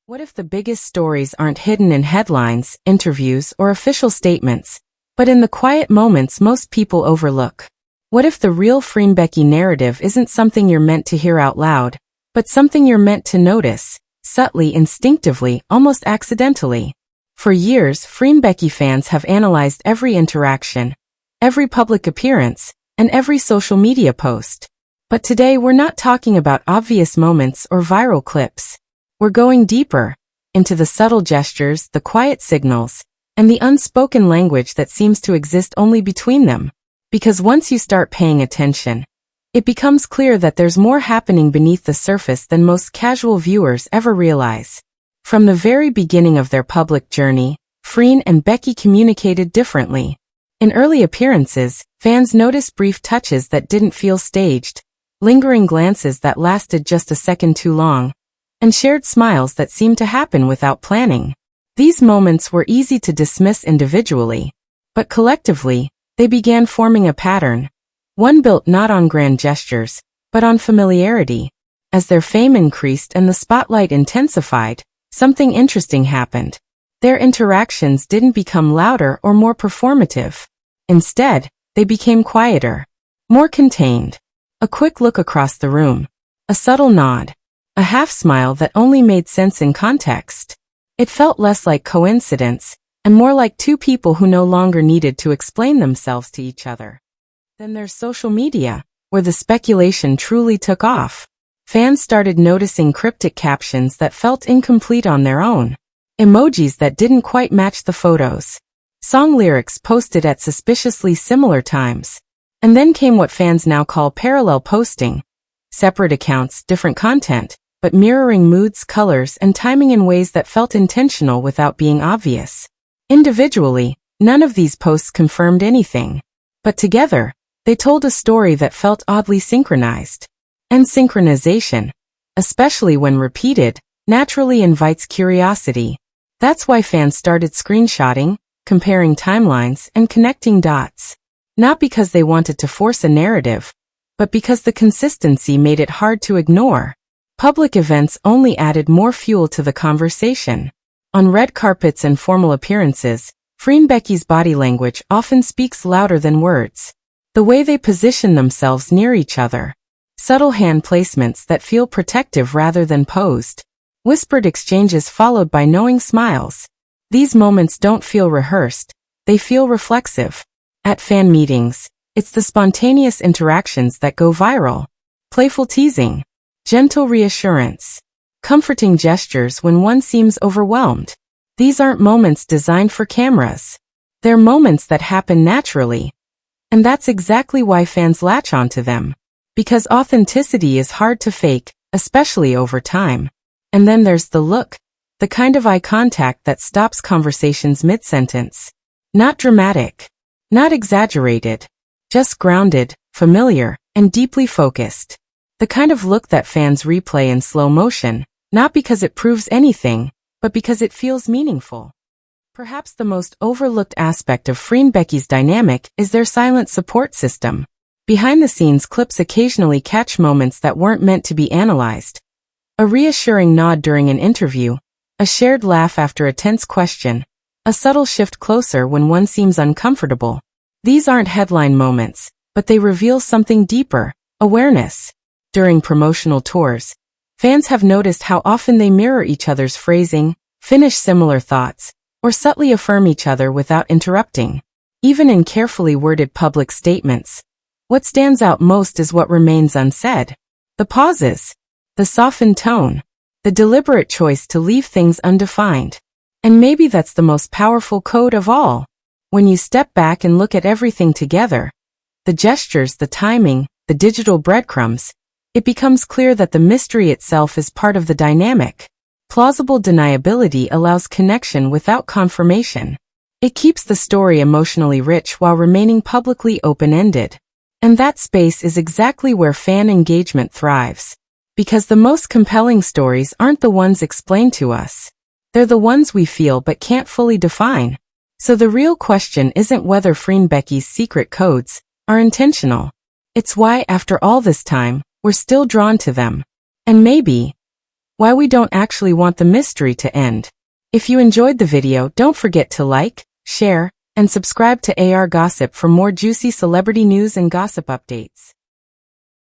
What if the biggest stories aren't hidden in headlines, interviews, or official statements, but in the quiet moments most people overlook? What if the real FreenBecky narrative isn't something you're meant to hear out loud, but something you're meant to notice, subtly, instinctively, almost accidentally? For years, FreenBecky fans have analyzed every interaction, every public appearance, and every social media post. But today we're not talking about obvious moments or viral clips. We're going deeper, into the subtle gestures, the quiet signals, and the unspoken language that seems to exist only between them. Because once you start paying attention, it becomes clear that there's more happening beneath the surface than most casual viewers ever realize. From the very beginning of their public journey, Freen and Becky communicated differently. In early appearances, fans noticed brief touches that didn't feel staged, lingering glances that lasted just a second too long, and shared smiles that seemed to happen without planning. These moments were easy to dismiss individually, but collectively, they began forming a pattern, one built not on grand gestures, but on familiarity. As their fame increased and the spotlight intensified, something interesting happened. Their interactions didn't become louder or more performative. Instead, they became quieter, more contained. A quick look across the room, a subtle nod, a half-smile that only made sense in context. It felt less like coincidence, and more like two people who no longer needed to explain themselves to each other. Then there's social media, where the speculation truly took off. Fans started noticing cryptic captions that felt incomplete on their own, emojis that didn't quite match the photos, song lyrics posted at suspiciously similar times. And then came what fans now call parallel posting. Separate accounts, different content, but mirroring moods, colors, and timing in ways that felt intentional without being obvious. Individually, none of these posts confirmed anything. But together, they told a story that felt oddly synchronized. And synchronization, especially when repeated, naturally invites curiosity. That's why fans started screenshotting, comparing timelines, and connecting dots. Not because they wanted to force a narrative, but because the consistency made it hard to ignore. Public events only added more fuel to the conversation. On red carpets and formal appearances, FreenBecky's body language often speaks louder than words. The way they position themselves near each other. Subtle hand placements that feel protective rather than posed. Whispered exchanges followed by knowing smiles. These moments don't feel rehearsed, they feel reflexive. At fan meetings, it's the spontaneous interactions that go viral. Playful teasing, gentle reassurance, comforting gestures when one seems overwhelmed. These aren't moments designed for cameras. They're moments that happen naturally. And that's exactly why fans latch onto them. Because authenticity is hard to fake, especially over time. And then there's the look, the kind of eye contact that stops conversations mid-sentence. Not dramatic. Not exaggerated, just grounded, familiar, and deeply focused. The kind of look that fans replay in slow motion, not because it proves anything, but because it feels meaningful. Perhaps the most overlooked aspect of FreenBecky's dynamic is their silent support system. Behind-the-scenes clips occasionally catch moments that weren't meant to be analyzed. A reassuring nod during an interview, a shared laugh after a tense question, a subtle shift closer when one seems uncomfortable. These aren't headline moments, but they reveal something deeper, awareness. During promotional tours, fans have noticed how often they mirror each other's phrasing, finish similar thoughts, or subtly affirm each other without interrupting. Even in carefully worded public statements, what stands out most is what remains unsaid. The pauses, the softened tone, the deliberate choice to leave things undefined. And maybe that's the most powerful code of all. When you step back and look at everything together, the gestures, the timing, the digital breadcrumbs, it becomes clear that the mystery itself is part of the dynamic. Plausible deniability allows connection without confirmation. It keeps the story emotionally rich while remaining publicly open-ended. And that space is exactly where fan engagement thrives. Because the most compelling stories aren't the ones explained to us. They're the ones we feel but can't fully define. So the real question isn't whether FreenBecky's secret codes are intentional. It's why, after all this time, we're still drawn to them. And maybe, Why we don't actually want the mystery to end. If you enjoyed the video, don't forget to like, share, and subscribe to AR Gossip for more juicy celebrity news and gossip updates.